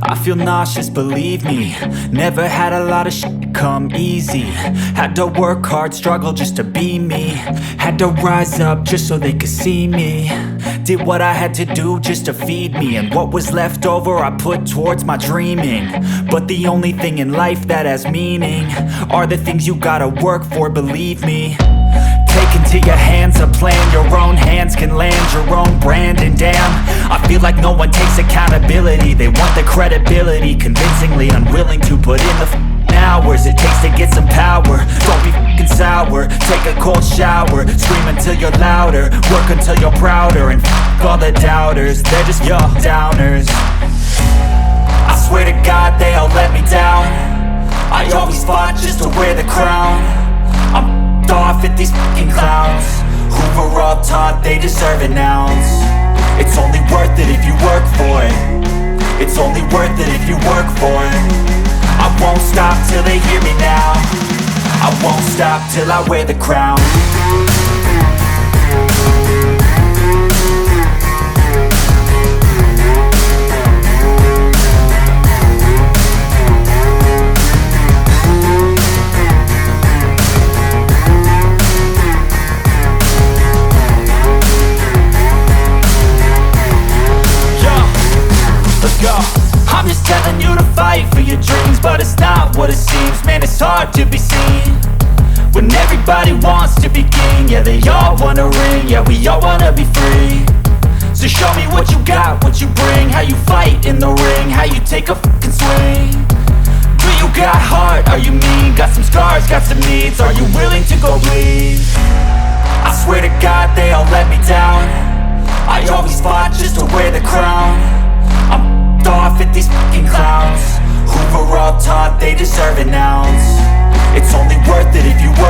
I feel nauseous, believe me. Never had a lot of shit come easy. Had to work hard, struggle just to be me. Had to rise up just so they could see me. Did what I had to do just to feed me, and what was left over I put towards my dreaming. But the only thing in life that has meaning are the things you gotta work for, believe me. Take into your hands a plan, your own hands can land your own brand. And damn, I feel like no one takes accountability. They want the credibility, convincingly unwilling to put in the hours it takes to get some power. Don't be f***ing sour, take a cold shower. Scream until you're louder, work until you're prouder. And f*** all the doubters, they're just your downers. I swear to God they all let me down. I always fought just to wear the crown. I'm off at these fucking clowns who were all taught they deserve an ounce. It's only worth it if you work for it. It's only worth it if you work for it. I won't stop till they hear me now. I won't stop till I wear the crown. I'm just telling you to fight for your dreams, but it's not what it seems. Man, it's hard to be seen when everybody wants to be king. Yeah, they all wanna ring, yeah, we all wanna be free. So show me what you got, what you bring, how you fight in the ring, how you take a fucking swing. Do you got heart, are you mean? Got some scars, got some needs, are you willing to go bleed? I swear to God they all let me down. I always fought just to wear the crown. I'm off at these fucking clowns who were all taught they deserve an ounce. It's only worth it if you work